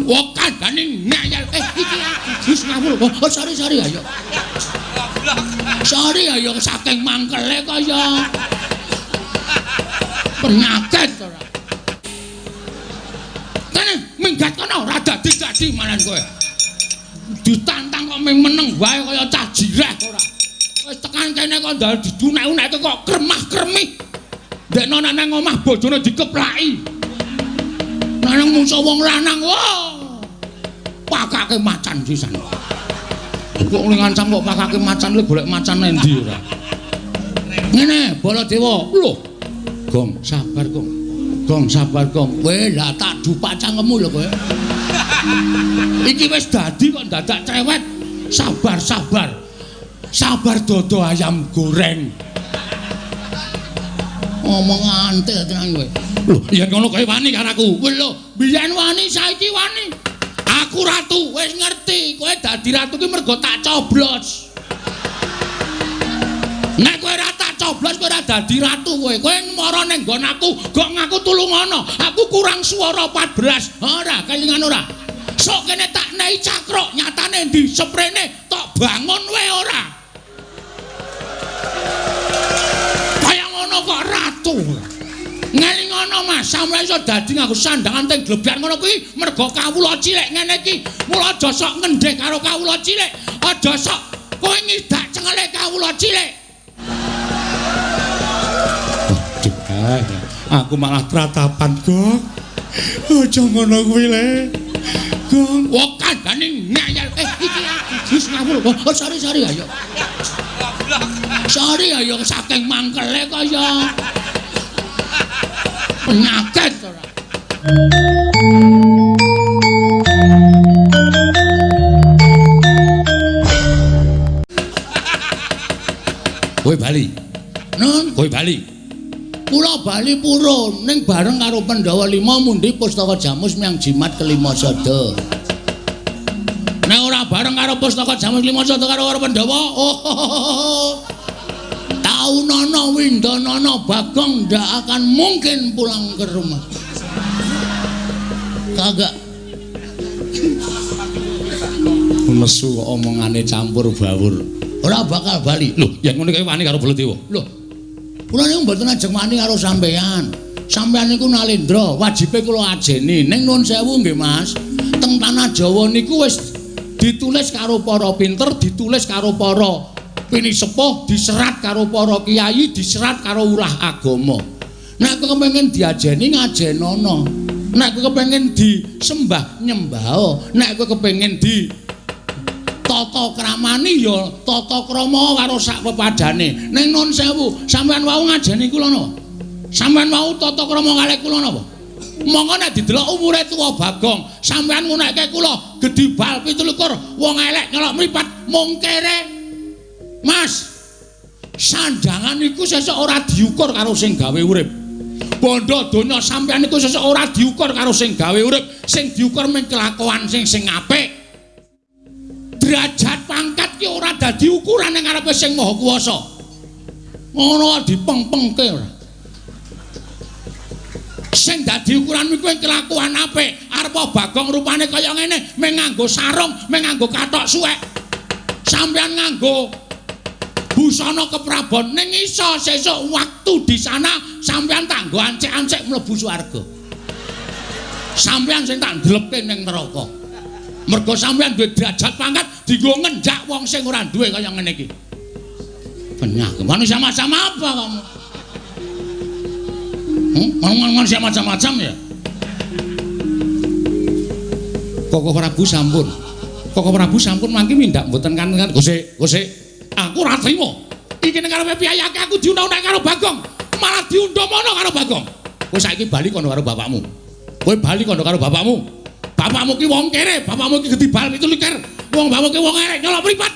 Wong kandhane ngayal iki Gus ngawur. Oh sorry ayo. Sorry ayo saking mangkele kaya penyakit ora. Kene minggat kono ora dadi malan kowe. Ditantang kok meneng wae kaya cah jireh ora. Wis tekan kene kok ndal didunek-uneke kok kremah-kremih. Ndekno nang omah bojone dikeplaki. Nang musuh wong lanang wah. Pakake macan sisan. Kok ngancam kok pakake macan le golek macan nang ndi ora. Ngene Baladewa. Lho. Gong sabar Gong. Gong sabar Gong. Kowe lah tak dupak cangkemmu lho kowe. Iki wis dadi kok dadak cewek. Sabar. Sabar dodo ayam goreng. Ngomong antil tenan kowe. Lho, yen ngono kowe wani karo aku. Wis lho, biyen wani saiki wani. Aku ratu, wis ngerti. Kowe dadi ratu ki mergo tak coblos. Nek kowe ora tak coblos kowe ora dadi ratu kowe. Kowe mara ning nggon aku, gok ngaku tulungono. Aku kurang swara 14. Ora, kelingan ora. Sok kene tak nehi cakruk, nyatane ndi sprene tok bangun wae ora. Kaya ngono kok ratu. Ngelingono Mas, sampeyan iso dadi nganggo sandangan teng glebyan ngono kuwi mergo kawula cilik ngene iki. Mula aja sok ngendhek karo kawula cilik. Aja sok kowe ngidak cengele kawula cilik. Aku malah tratapan, Gong. Aja ngono kuwi le. Gong, wong kandhane ngayal iki Gus ngawur. Oh sorry ayo. Sorry ayo saking mangkele kaya penyakit ora. Kowe bali. Non, kowe bali. Kula bali purun ning bareng karo Pandhawa 5 mundi Pustaka Jamus miang jimat kelima sada. Nek ora bareng karo Pustaka Jamus kelima sada karo Pandhawa, oh. Taunana Windanana Bagong ndak akan mungkin pulang ke rumah. Kagak. Mesu kok omongane campur bawur. Ora bakal bali. Lho, yen ngene kowe wani karo Baladewa. Lho. Kula niku mboten ajeng wani karo sampean. Sampean niku nalendra, wajibe kula ajeni. Ning nuwun sewu nggih Mas. Teng tanah Jawa niku wis ditulis karo para pinter, ditulis karo para pinisepuh, diserat karo para kiai, diserat karo ulah agama. Nek kowe kepengin diajeni ngajenono. Nek kowe kepengin disembah nyembah. Nek kowe kepengin di tata kramani ya tata krama karo sak pepadane. Ning nuwun sewu, sampean wau ngajeni kula napa? Sampean wau tata krama kalih kula napa? Monggo nek didelok umure tuwa Bagong, sampean ngunekke kula gedhi bal 17 wong elek nyelok mripat mung kere. Mas, sandangan iku sesuk ora diukur karo sing gawe urip. Bondo donya sampean iku sesuk ora diukur karo sing gawe urip, sing diukur mung kelakuan sing apik. Derajat pangkat ki ora dadi ukuran ning ngarepe sing Maha Kuwasa. Ngono dipeng-pengke ora. Sing dadi ukuran kuwi kelakuan apik. Arep Bagong rupane kaya ngene, mung nganggo sarung, mung nganggo kathok suwek. Sampeyan nganggo busana keprabon ning iso sesuk waktu di sana sampeyan tak nggo ancek-ancek mlebu swarga. Sampeyan sing tak ndlepke ning neraka. Mergo sampeyan duwe derajat pangkat dienggo ngendak wong sing ora duwe kaya ngene iki. Penyakit manusia macam apa kamu? Manusia macam-macam ya? Koko Prabu sampun mangke mindak mboten kan Gusik. Aku ora trima. Iki nek karepe piyayake aku diundang-undang karo Bagong, malah diundhomono karo Bagong. Kowe saiki bali kono karo bapakmu. Kowe bali kono karo bapakmu. Bapakmu ki wong kere, bapakmu ki gedhi bal 17. Wong bapakmu ki wong elek nyolok mripat.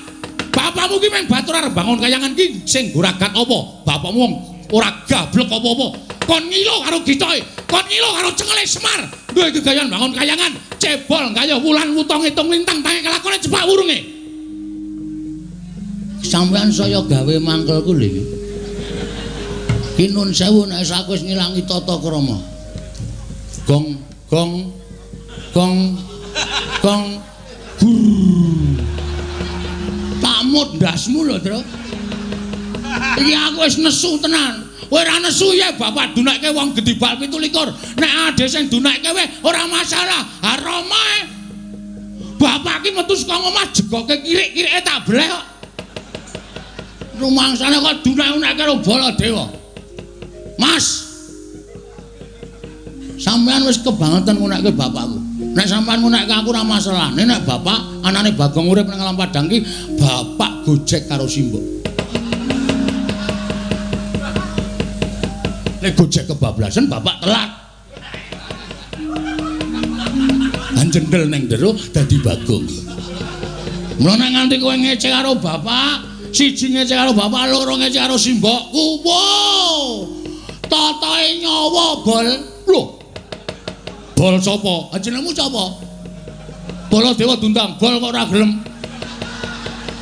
Bapakmu ki meng batur arep bangun kayangan ki sing goragat apa? Bapakmu wong ora gablek apa-apa. Kon ngilo karo gitoke, kon ngilo karo cengele Semar. Duwe gegayan bangun kayangan, cebol kaya wulan wutong ngitung lintang tangi kelakone cepak wurunge. Sampeyan saya gawe mangkelku lho iki. Ki nun sewu nek aku wis ngilangi tata krama. Gong Kong tamut ndasmu lho, Tru. Iki aku wis nesu tenan. Kowe ora nesu ya bapak dunekke wong gedibal 17. Nek ade sing dunekke kowe ora masalah. Haromae. Bapak ki metu saka omah jegoke kirik-kirike tak bleh kok. Rumangsane kok dunek-unekke karo Baladewa. Mas. Sampeyan wis kebangetan ngunekke bapakku. Nek sampeyan ngunekke aku ora masalah. Nek bapak anane Bagong urip ning alam padang ki, bapak gojek karo Simbok. Nek gojek kebablasan bapak telat. Anjendel ning jero dadi Bagong. Mulane nganti kowe ngece karo bapak, siji ngece karo bapak, loro ngece karo Simbok. Kuwo. Tatahe nyawa bol. Lho. Bol sapa? Jenengmu sapa? Baladewa Dundang. Bol kok ora gelem.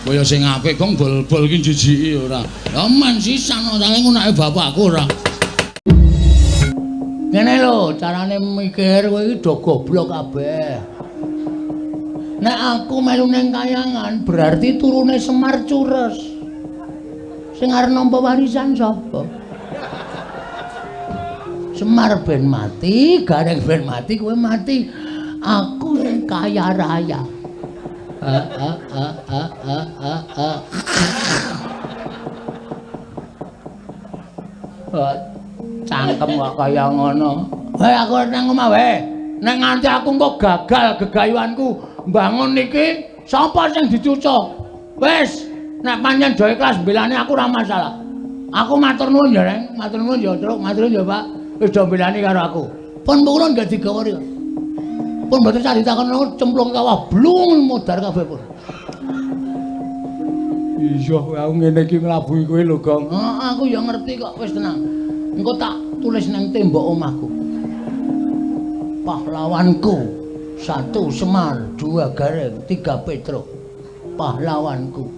Kaya sing apik Gong bol-bol ki jijiki ora. Ya men sisan saking ngunake bapakku ora. Ngene lho, carane mikir kowe iki do goblok kabeh. Nek aku melu ning kayangan berarti turune Semar Cures. Sing arep nampa warisan sapa? Semar ben mati, Gareng ben mati, kowe mati. Aku sing kaya raya. Cangkem kok kaya ngono. Hei aku nang omah wae. Nek nganti aku engko gagal gegayuhanku mbangun niki, sapa sing dicucuk? Wis, nek pancen do ikhlas mbelani aku ora masalah. Aku matur nuwun ya, Reng. Matur nuwun ya, Truk. Matur nuwun ya, Pak. Wis do mbelani karo aku. Pun kula nggak digawari. Pun mboten sak ditakon cemplung kawah blung modar kabeh pun. Iya, aku ngene iki nglabuhi kowe lho, Gong. Heeh, aku ya ngerti kok, wis tenang. Engko tak tulis nang tembok omahku. Pahlawanku 1 Semar, 2 Gareng, 3 Petruk. Pahlawanku.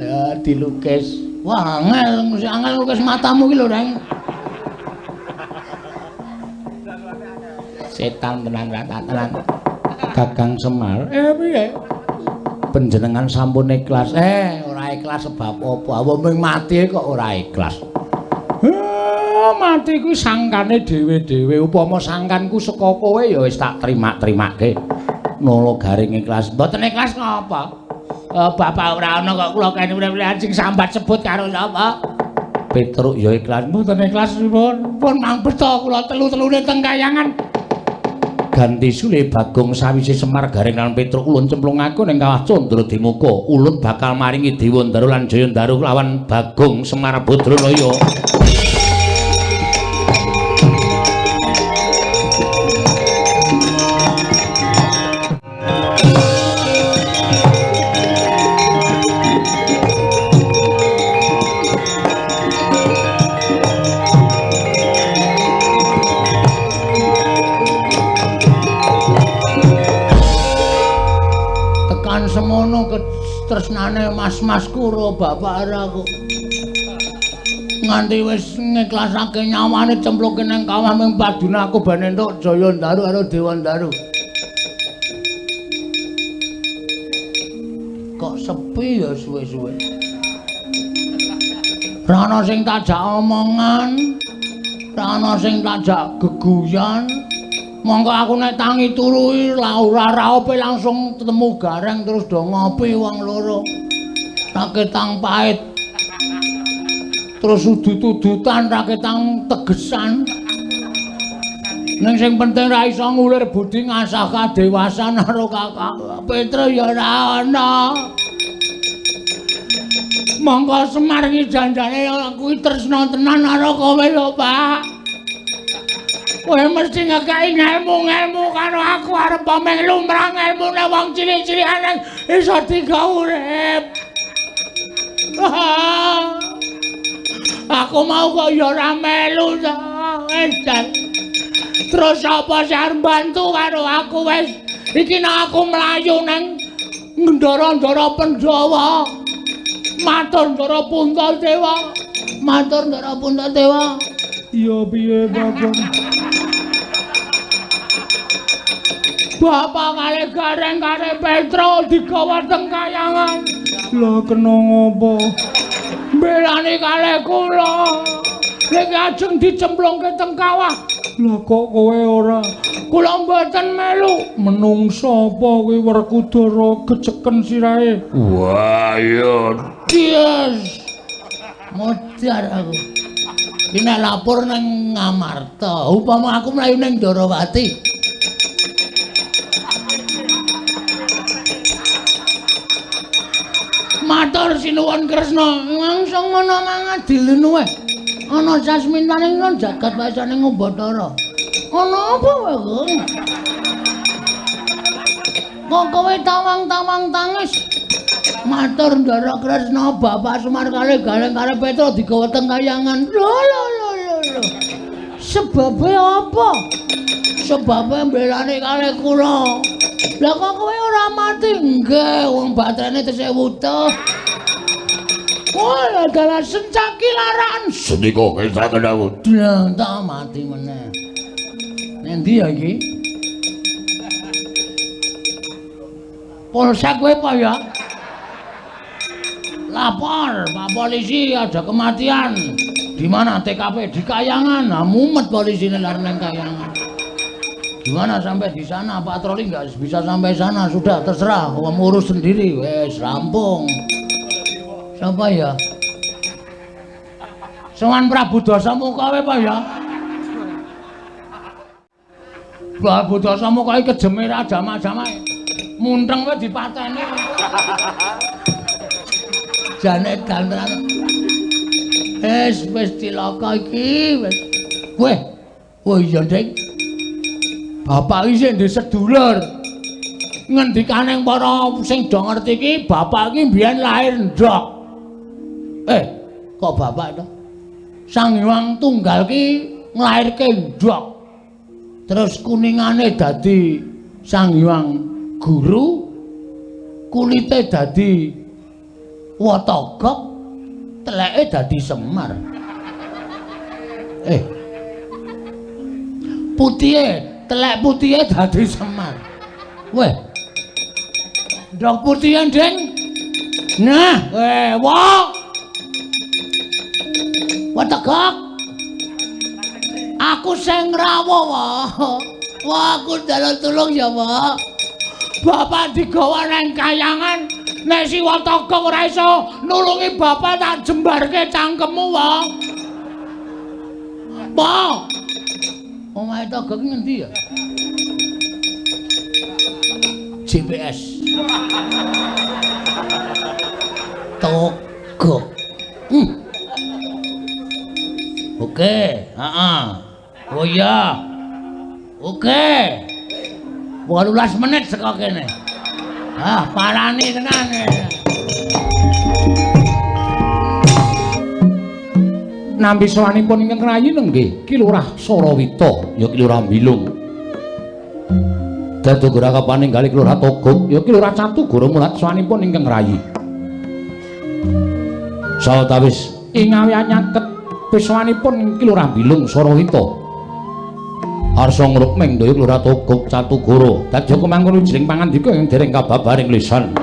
Ya dilukis. Wah, angel, mesti angel lukis matamu iki lho, Reng. Setan tenan tenan. Gagang Semar. Piye? Panjenengan sampun ikhlas. Ora ikhlas sebab apa? Awak mati kok ora ikhlas. Mati ku sangkane dhewe-dhewe. Upama sangkanku saka kowe ya wis tak terima-terimake. Nolo Garing ikhlas. Mboten ikhlas ngapa? Bapak ora ana kok kula kene urip-uripan sing sambat sebut karo sapa? Petruk ya ikhlas. Mboten ikhlas pun mang beto kula telu-telune teng kayangan. Ganti sule Bagong sawise Semar Gareng lan Petruk ulun cemplungaken ning kawah Candra Dimuka. Ulun bakal maringi Dewandara lan Jayandara lawan Bagong Semar Badranaya. Semono ketresnane mas-masku karo bapak aku. Nganti wis ngiklasake nyawane cempluke nang kawah ming paduna aku ben entuk Jayandara karo Dewandara. Kok sepi ya suwe-suwe. Ra ana sing tajak omongan, ra ana sing tajak geguyan. Monggo aku nek tangi turu ora raope langsung ketemu Gareng terus do ngopi wong loro. Raketang pahit. Terus udut-udutan raketang tegesan. Ning sing penting ra iso ngulir budi ngasah kadewasan karo Kakak Petruk ya ora ana. Monggo Semar iki janjane kuwi tresna tenan karo kowe lho, Pak. Kowe mesti ngekeki ilmu karo aku arep pameng lumrah ilmune wong cilik-cilikan iso digawe urip. Aku mau kok ya ora melu edan. Terus apa sing arep bantu karo aku wis iki nek aku mlayu nang ndara-ndara Pandhawa. Matur Ndara Puntadewa. Matur Ndara Puntadewa. Iya piye, Bapak? Bapak kali gareng kali Petro digawa teng kayangan. Lah kena ngopo? Belani kali kula. Niki ajeng dicemplungke teng kawah. Lah kok kowe ora? Kula mboten melu. Menungsa apa kuwi Werkudara geceken sirahe? Wah, ya. Yes. Modar aku. Ki nek lapor nang Ngamarta, upama aku mlayu ning Darawati. Matur sinuwun Kresna, langsung ngono mangadilin wae. Ana sasmintane nang jagat wasane Ngombatara. Ana apa wae, Kang? Kok kowe tawang-tawang tangis? Matur Ndara Kresna, Bapak Semar kali Galeng kali Petro digawa teng kayangan. Lho. Sebabe apa? Sebabe mbelani kali kula. Lah kok kowe ora mati? Nggih, wong baterane tesih wutuh. Wah, dalah sencaki laran. Senika kesaken aku. Lah, tak mati meneh. Nendi ya iki? Polsek kowe apa ya? Lapor, Pak Polisi ada kematian. Di mana TKP? Di Kayangan. Nah, mumet polisi lari nang Kayangan. Gimana sampai di sana? Patroli nggak bisa sampai sana. Sudah terserah, kamu urus sendiri. Wes rampung. Siapa ya? Sowan Prabu Dasamuka wae Pak ya. Prabu Dasamuka iki kejeme ra jamaah-jamaah. Munteng wae dipateni. Jane dandan. Wis cilaka iki wis. Kowe. Oh iya, Dik. Bapak iki sing sedulur. Ngendikaning para sing do ngerti iki, bapak iki mbiyen lahir ndok. Kok bapak to? Sang Hyang Tunggal ki nglairke ndok. Terus kuningane dadi Sang Hyang Guru, kulite dadi Watagok, teleke dadi Semar. Putihe, telek putihe dadi Semar. Weh. Ndok putihe, Ding. Nah, Watagok. Aku sing ngrawuh, Wah, aku njaluk tulung ya, Pak. Bapak digawa nang kayangan. Nek si Watagok ora iso nulungi bapak tak jembarke cangkemmu, Wong. Apa? Omahe Togok ngendi ya? GPS. Togok. Oke, Oh iya. Oke. 18 menit saka kene. Parani tenan. Nampi sawanipun ingkang rayi nenggih Ki Lurah Sarawita ya Ki Lurah Bilung. Dadogara kapaninggali Ki Lurah Togok ya Ki Lurah Catugara mulat sawanipun ingkang rayi. Sawetawis ingawi nyaket piswanipun Ki Lurah Bilung Sarawita. Arsa ngrukming daya Ki Lurah Togok Catugara dadi kemangkono jering pangandika ing dereng kababaring lisan.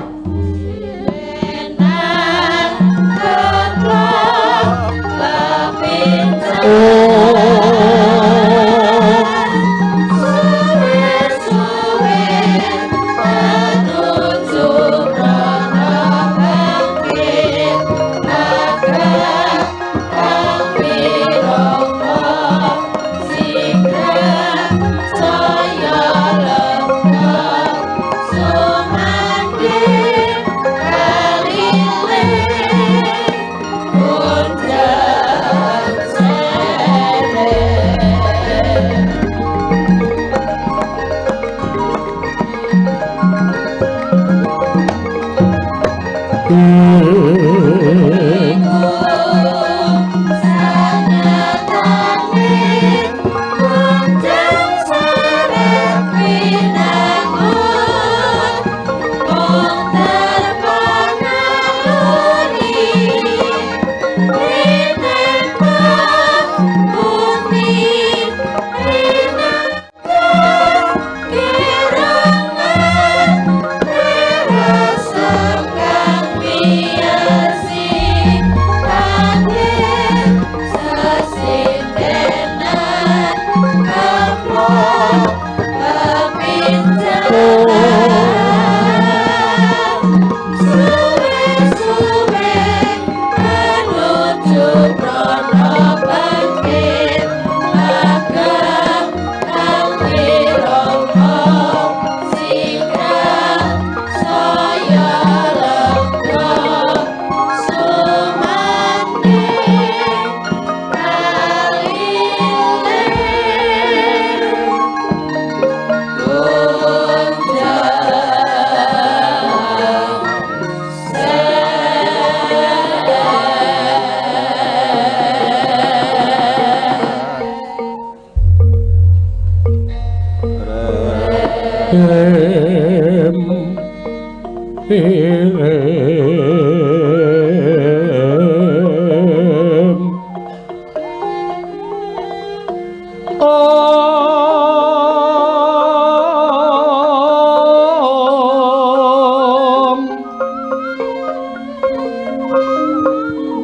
Kira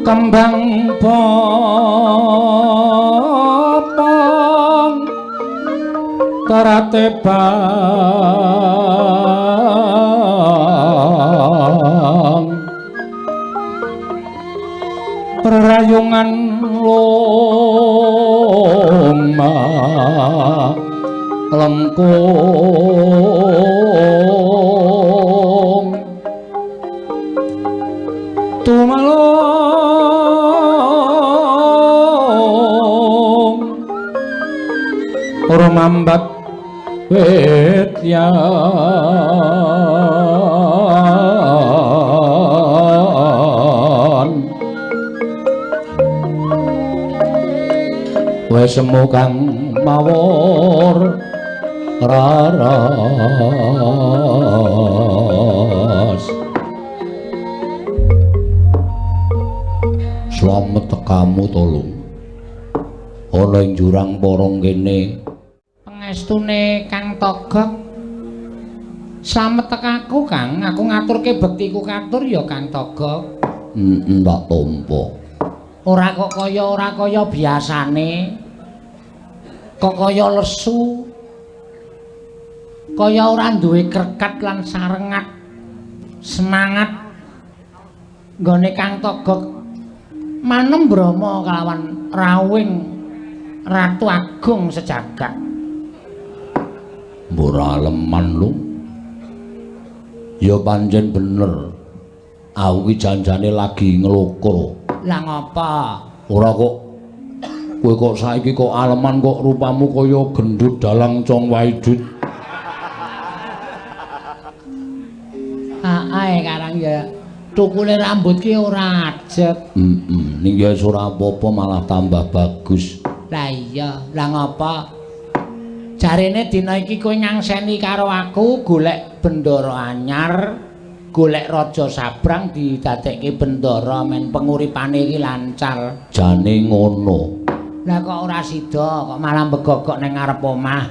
Kembang popong teratebang perayungan loma lengkung tumalong rumambat wetyan wes semu kang mawur raras slamet tekamu tolong ana ing jurang porong kene pangestune Kang Togog slamet tekaku Kang aku ngaturke bektiku katur ya Kang Togog tak tampa ora kaya biasane kok kaya lesu kaya ora duwe krekat lan sarengat semangat nggone Kang Togog manem Brama kelawan rawing Ratu Agung sejagat ora leman lu ya pancen bener aku ki janjane lagi ngelokro lah ngapa ora kok kowe kok saiki kok aleman kok rupamu kaya gendut dalang cong waidut ae karang ya tukule rambut ki ora ajet ning ya ora apa-apa malah tambah bagus lah iya lah ngapa jarene dina iki kowe nyangseni karo aku golek bendara anyar golek raja sabrang didadekke bendara men penguripane iki lancar jane ngono lah kok ora sida kok malah begogok ning ngarep omah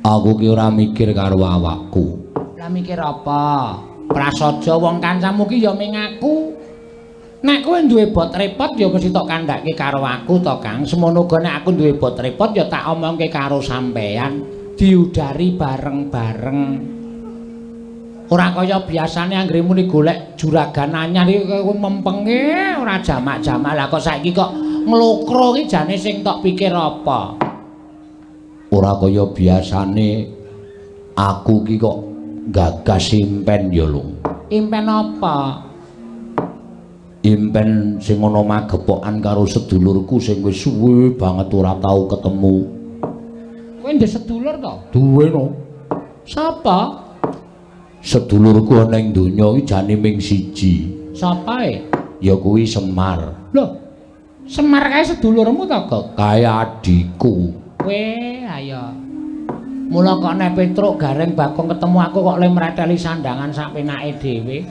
aku ki ora mikir karo awakku lah mikir apa prasaja wong kancamu ki ya ming aku nek kowe duwe bot repot ya mesti tok kandhake karo aku to Kang semono uga nek aku duwe bot repot ya tak omongke karo sampean diudari bareng-bareng ora kaya biasane anggere muni golek juragan anyar iki kowe mempenge ora jamak-jamak lah kok saiki kok nglokro iki jane sing tok pikir apa ora kaya biasane aku ki kok gagas impen ya lho impen apa impen sing ana magepokan karo sedulurku sing wis suwe banget ora tau ketemu kowe ndek sedulur to duwe no sapa sedulurku ana ing donya iki jane ming siji sapa ya kuwi Semar lho Semar kae sedulurmu to kok kae adikku kowe ayo mula kok nek Petruk Gareng Bagong ketemu aku kok le mreteli sandangan sak penake dhewe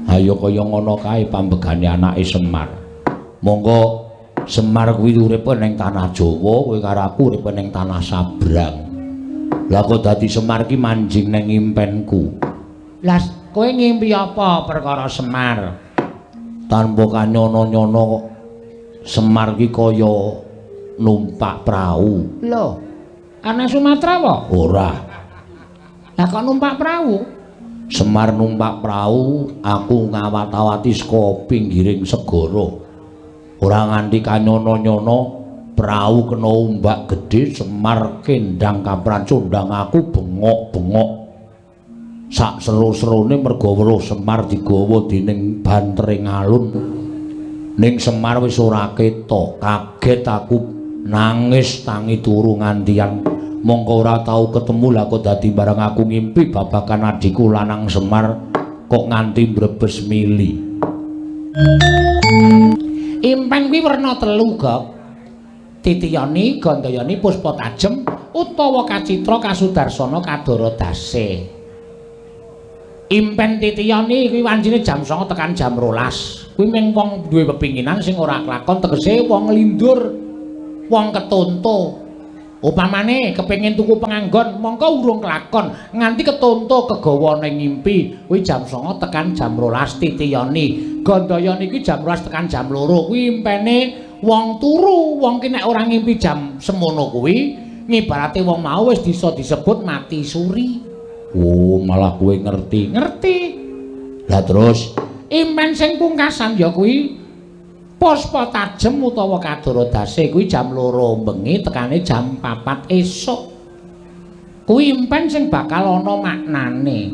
ayo kaya ngono kae pambegane anake Semar monggo Semar kuwi uripe ning tanah Jawa kowe karo aku uripe ning tanah Sabrang lah kok dadi Semar ki manjing ning impenku lah kowe ngimpi apa perkara Semar tanpa kanyono-nyono kok Semar ki kaya numpak prau lho ana Sumatera apa ora lah kok numpak prau Semar numpak prau aku ngawat-awati saka pinggiring segara ora nganti kanyono-nyono prau kena ombak gedhe Semar kendang kapran condang aku bengok-bengok sak seru-serune merga weruh Semar digawa dening bantering alun ning Semar wis ora ketok kaget aku nangis tangi turu ngantian mongko ora tau ketemu lah kok dadi bareng aku ngimpi babakan adikku lanang Semar kok nganti mbrebes mili impen kuwi werna telu Gok Titiyani Gandayani Puspa Tajem utawa kacitra kasudarsana kadara dase. Impen titiyani kuwi wancine jam 09.00 tekan jam 12. Kuwi mung wong duwe pepinginan sing ora kelakon tegese wong ngelindur, wong ketonto. Upamane kepengin tuku penganggon mongko urung kelakon nganti ketonto kegawa ning ngimpi kuwi jam 09.00 tekan jam 12 titiyani. Gandaya niki jam 12 tekan jam 2. Kuwi impene wong turu, wong ki nek ora ngimpi jam semono kuwi ngibarate wong mau wis bisa disebut mati suri. Oh, malah kowe ngerti. Ngerti. Lah terus impen sing pungkasan ya kuwi Puspa Tajem utawa Kadara Dase kuwi jam 2 bengi tekane jam 4 esuk. Kuwi impen sing bakal ana maknane.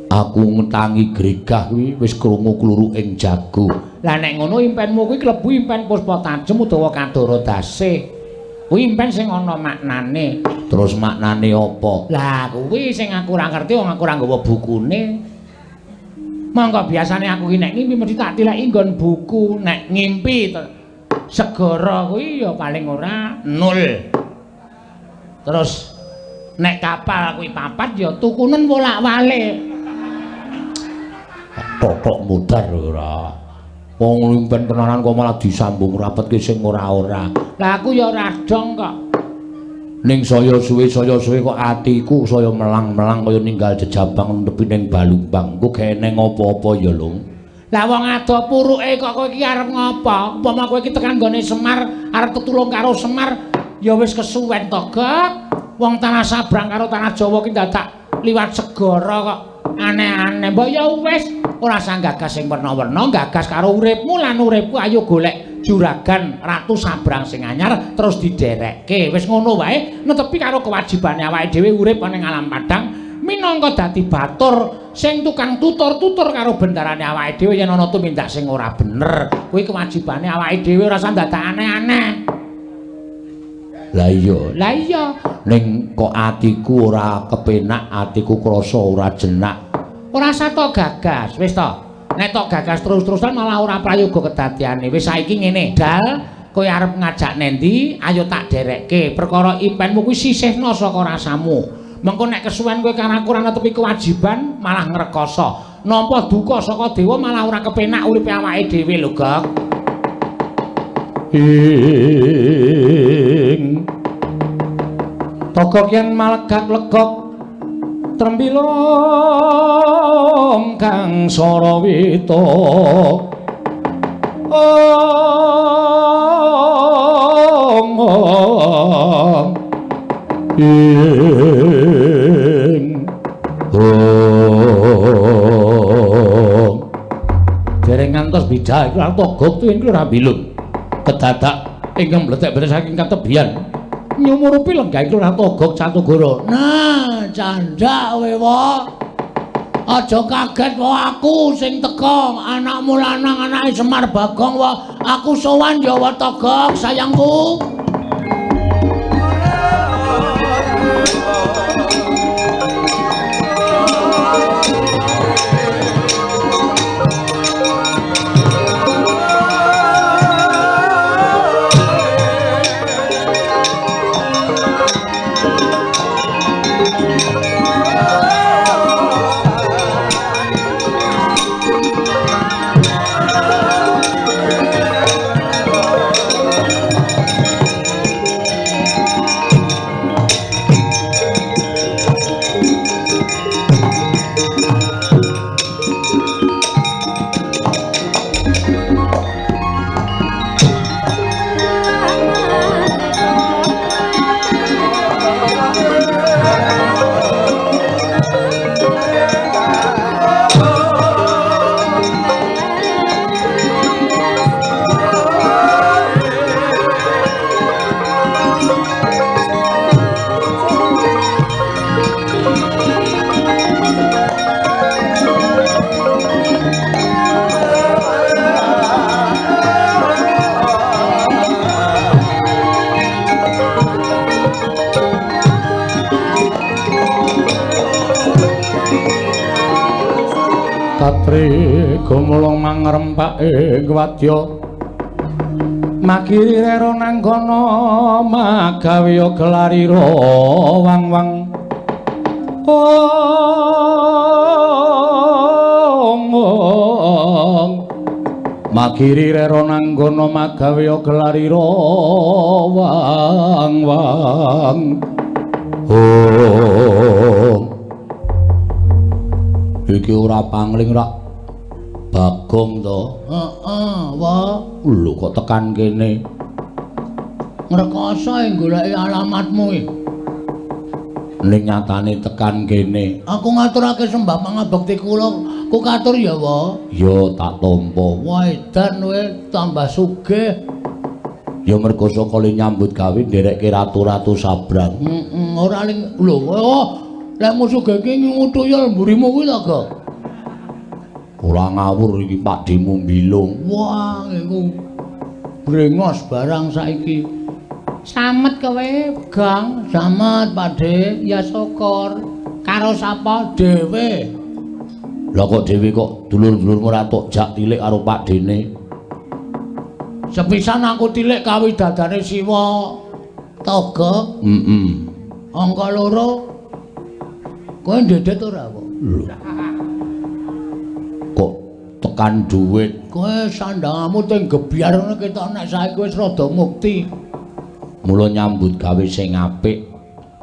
Aku ngetangi gregah kuwi wis krungu kluru ing jago. Lah nek ngono impenmu kuwi klebu impen Puspa Tajem utawa Kadara Dase. Kuwi impen sing ana maknane. Terus maknane apa? Lah kuwi sing aku ora ngerti wong aku ora nggawa bukune. Mangko biasane aku ki nek ngimpi mesti tak tileki nggon buku. Nek ngimpi segara kuwi ya paling ora 0. Terus nek kapal kuwi 4 ya tukunen bolak-balik. Tok mudar ora. Wong impen tenanan kok malah disambung rapetke sing ora-ora. Lah aku ya ora dong kok. Ning saya suwe kok atiku saya melang-melang kaya ninggal jejabang tepi ning balumbang. Ku geneng apa-apa ya, Lung. Lah wong ado puruke kok kowe iki arep ngopo? Umpama kowe iki tekan gone Semar, arep tetulung karo Semar, ya wis kesuwen to, Gek. Wong tanah Sabrang karo tanah Jawa ki dadak liwat segara kok. Aneh-aneh. Mbok ya wis ora usah gagas sing werna-werna, gagas karo uripmu lan uripku ayo golek juragan Ratu Sabrang sing anyar terus diderekke. Wis ngono wae, netepi karo kewajibane awake dhewe urip ning alam padang minangka dadi batur sing tukang tutur-tutur karo bendarane awake dhewe yen ana tumindak sing ora bener. Kuwi kewajibane awake dhewe ora usah dadak aneh-aneh. Lah iya ning kok atiku ora kepenak, atiku krasa ora jenak. Ora sato gagas, wis to. Nek tok gagas terus-terusan malah ora prayoga kedadiane. Wis saiki ngene, Dal, kowe arep ngajak nendi? Ayo tak derekke. Perkara impenmu kuwi sisihna saka rasamu. Mengko nek kesuwen kowe karo aku ora netepi kewajiban, malah ngrekoso. Nampa duka saka dewa malah ora kepenak uripe awake dhewe lho, Gok. Togok yen malegak legok trembilong kang sarawita dereng ngantos bidah iku togok tuwin kuwi ora bilung kedadak ingkang mletek-mletek saking katebian nyumurupi lenggah iku ora togok Catugara. Nah, candak kowe wae. Aja kaget wae aku sing teka, anakmu lanang anake Semar Bagong wae. Aku sowan ya wae togok sayangku. Satri gumulung mangrempake wadya Magiri rero nanggono magawe gelarira wang-wang Magiri rero nanggono magawe gelarira wang-wang iki ora pangling rak Bagong to. Wa. Lho kok tekan kene. Ngrekoso goleki alamatmu iki. Ning nyatane tekan kene. Aku ngaturake sembah pangabekti kula. Ku katur ya, Wa. Ya tak tampa. Wah, edan kowe tambah sugih. Ya mergo saka nyambut gawe nderekke ratu-ratu sabrang. Ora ling lho, lek musuh geke ngutuyul mburimu kuwi to, Gak? Ora ngawur iki Pak Demu mbilung. Wah, iku brengos barang saiki. Samet kowe, Gang. Samet, Pakde. Ya syukur. Karo sapa dhewe? Lah kok dhewe kok dulur-dulurmu ora tok jak tilik karo Pak Dene. Sepisan aku tilik kawidadane Siwa Toga. Angka 2. Kowe ndedet ora kok? Lho. Tekan dhuwit kowe sandhangamu teng gebyar ngono ketok nek saiki wis rada mukti. Mula nyambut gawe sing apik,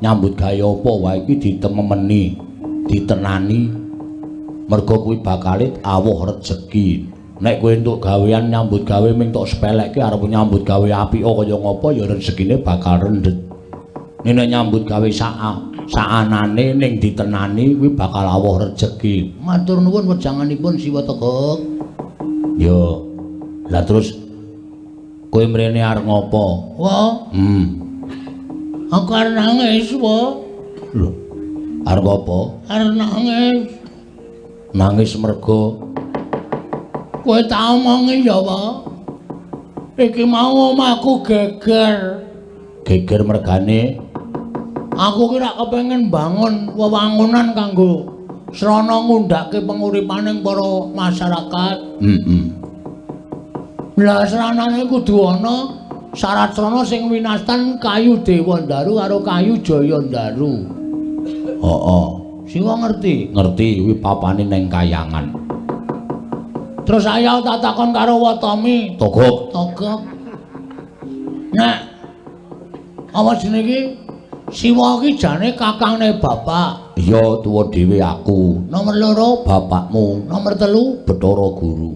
nyambut gawe apa wae iki ditemeni, ditenani. Mergo kuwi bakale awuh rejeki. Nek kowe entuk gawean nyambut gawe ming tok sepelekke arep nyambut gawe apik kaya ngapa ya rezekine bakal rendet. Nek nyambut gawe saanane ning ditenani kuwi bakal awuh rejeki. Matur nuwun wejanganipun Siwa Toga. Yo. Lah terus kowe mrene arep ngopo? Wah. Aku arep nangis, Wa. Lho. Arep apa? Arep nangis. Nangis mergo kowe tak omongi ya, Wa. Iki mau omahku geger. Geger mergane aku kira kepengin bangun wewangunan kanggo srana ngundhake penguripaning para masyarakat. Lah sranane kudu ana syarat srana sing winastan kayu Dewandaru karo kayu Jayandaru. Heeh. Siwa ngerti? Ngerti kuwi papane ning Kayangan. Terus ayo tak takon karo Watami. Togok. Nek apa jenenge iki? Siwa iki jane kakangne bapak. Iya, tuwa dhewe aku. Nomor 2 bapakmu. Nomor 3 Bathara Guru.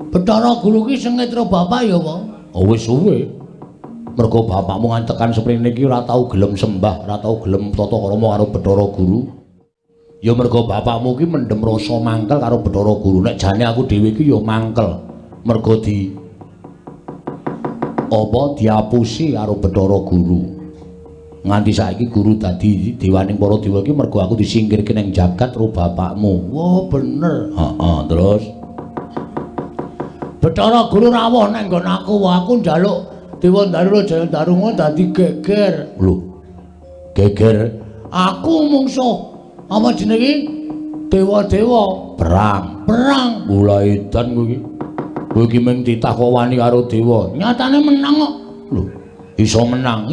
Bathara Guru ki sengitra bapak ya, Pak? Oh wis suwe. Mergo bapakmu ngantekan sprene iki ora tau gelem sembah, ora tau gelem tata krama karo Bathara Guru. Ya mergo bapakmu ki mendem rasa mangkel karo Bathara Guru. Nek jane aku dhewe iki ya mangkel. Mergo diapusi karo Bathara Guru. Nganti saiki guru dadi dewaning para dewa iki mergo aku disingkirke ning jagat karo bapakmu. Wah, bener. Heeh, terus Bathara Guru rawuh ning nggon aku njaluk Dewandaru Jayandaru dadi geger. Lho. Geger aku mungsuh apa jenenge? Dewa-dewa perang. Mulai edan kowe iki. Kowe iki mung ditakoni karo dewa. Nyatane menang kok. Lho, iso menang.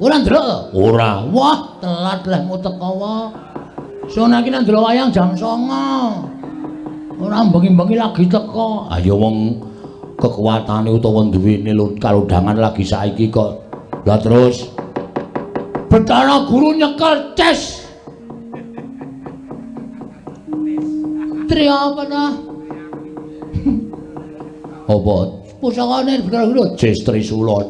Ora ndelok? Ora. Wah, telat lehmu teko wae. Sona iki nang ndelok wayang jam 09.00. Ora bengi-bengi lagi teko. Ah ya wong kekuatane utawa duwene kalodhangan lagi saiki kok. Lah terus Bathara Guru nyekel ces. Tri apa ta? Apa? Pusakane Bathara Guru Jes Trisula.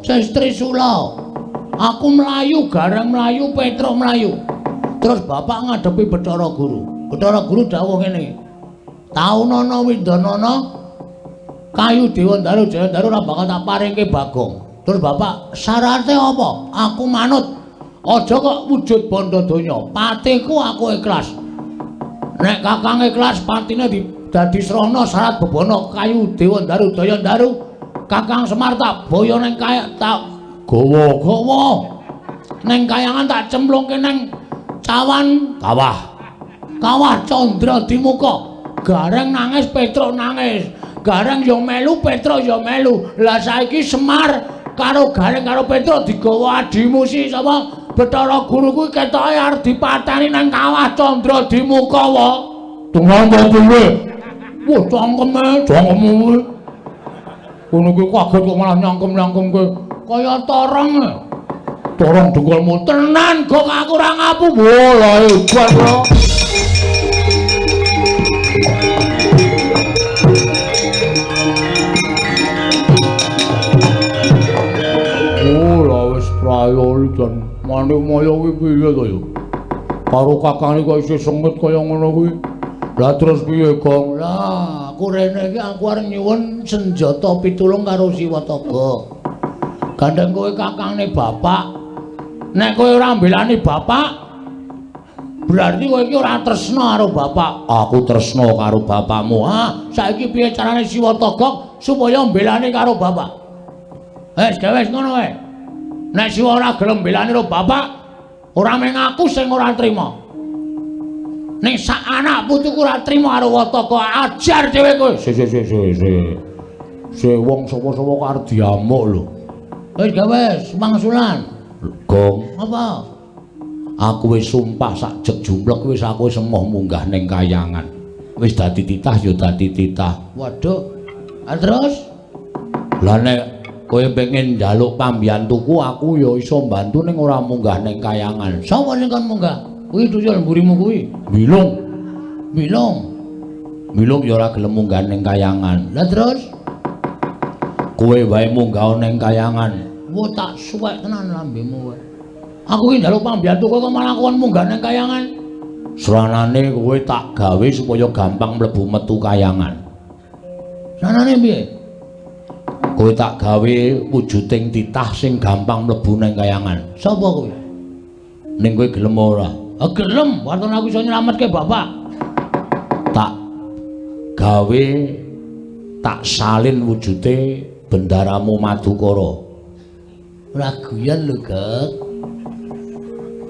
Aku mlayu, Gareng mlayu, Petruk mlayu. Terus bapak ngadepi Bathara Guru. Bathara Guru dawuh ngene. Taunana Windanana kayu Dewandaru Jayandaru ora bakal tak paringke Bagong. Terus bapak syaratnya apa? Aku manut. Aja kok wujud bondo donya. Patiku aku ikhlas. Nek kakang ikhlas patine dadi srana syarat bebono kayu Dewandaru Jayandaru. Kakang Semar tak boyo ning kaya tak gawa-gawa. Ning Kayangan tak cemplungke ning cawan kawah Candra di muka. Gareng nangis, Petruk nangis. Gareng ya melu, Petro ya melu. Lah saiki Semar karo Gareng karo Petro digawa adimu si sapa? Bathara Guru kuwi ketoke arep dipateni nang Kawah Candra Dimukawa. Tunggu kowe. Wah, cangkeme kuwi. Kono kuwi kaget kok malah nyangkem-nyangkem kowe. Kaya torong. Torong dengkulmu tenan kok aku ora ngapu. Wah, lha hebat lho. Oh, lha wis prayoli jan manik moyo kuwi piye to ya? Karo kakang kok isih sengit kaya ngono kuwi. Lah terus piye, Gong? Lah, aku rene iki aku arep nyuwun senjata pitulung karo Siwataka. Gandeng kowe kakangne bapak. Nek kowe ora mbelani bapak, berarti kowe iki ora tresna karo bapak. Aku tresna karo bapakmu. Ha, saiki piye carane Siwataka supaya mbelani karo bapak? Wis ngono wae. Nek Siwa ora gelem mbelani karo bapak, ora mung aku sing ora trima. Ning sak anak putuku ora trima karo Wataka, ajar dhewe kowe. Wong sapa-sapa kok arep diamuk lho. Wis mangsulan. Gong. Apa? Aku wis sumpah sak jek jumlek wis aku wis emoh munggah ning kayangan. Wis dadi titah ya dadi titah. Waduh. Terus? Lah nek kowe pengen njaluk pambiyantuku aku ya iso mbantu ning ora munggah ning kayangan. Sapa sing kon munggah? Kuwi tuyul mburimu kuwi. Bilung ya ora gelem munggah ning kayangan. Lah terus? Kowe wae munggah ning kayangan. Wah tak suwek tenan lambemu kowe. Aku iki njaluk pambiyantu kowe kok malah kon munggah ning kayangan. Sranane kowe tak gawe supaya gampang mlebu metu kayangan. Sranane piye? Kowe tak gawe wujuding titah sing gampang mlebu ning kayangan. Sapa kowe? Ning kowe gelem ora? Gelem, waton aku iso nyelametke bapak. Tak gawe tak salin wujude bendaramu Madukara. Ora guyon lho, Gek.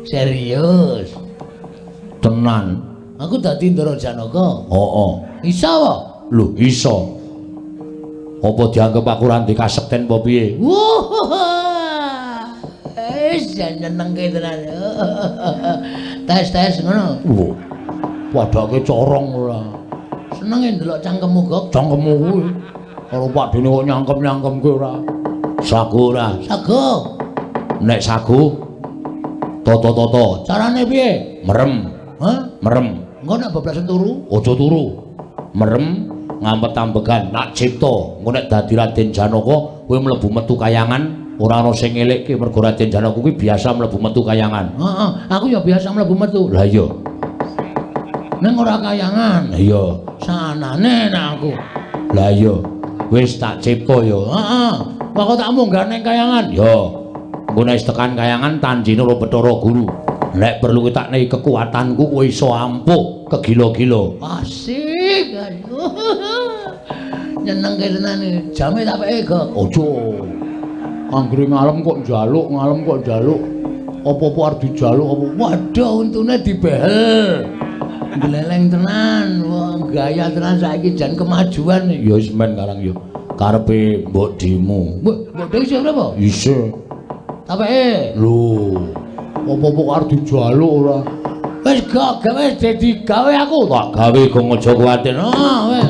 Serius. Tenan. Aku dadi Ndara Janaka. Heeh. Iso apa? Lho, iso. Apa dianggep aku ora ndek kasekten apa piye? Wah. Senengke tenan. Tes ngono. Padake corong ora. Senenge ndelok cangkemmu, Gek. Cangkemmu kuwi. Karo padene kok nyangkem-nyangkemke ora. Sagu ora? Sagu. Nek sagu toto. Carane piye? Merem. Hah? Merem. Engko nek bablasan turu? Aja turu. Merem ngampet ambegan nak cipta. Engko nek dadi Raden Janaka kowe mlebu metu kayangan ora ana sing ngelikke mergo Raden Janaka kuwi biasa mlebu metu kayangan. Heeh, aku ya biasa mlebu metu. Lah iya. Ning ora kayangan. Iya. Sanane nek aku. Lah iya. Wis tak cipta ya. Heeh. Kok tak munggah ning kayangan? Ya. Engko nek tekan kayangan tanjine karo Bathara Guru. Nek perlu tak nehi kekuatanku kowe iso ampuh kegila-gila. Asik. Nyenengke tenan iki. Jame tak peke, Gek. Aja. Anggere ngalem kok njaluk. Apa-apa arep dijaluk apa? Waduh, untune dibehel. Gleleng tenan. Wah, gaya tenan saiki jan kemajuan. Ya wis men karang ya. Karepe mbok dimu. Mbok dhewe isih berapa? Isih. Tapeke. Lho. Apa-apa arep dijaluk ora? Wis gak gawe dadi gawe aku. Tak gawe kok aja kuwatir. Wis.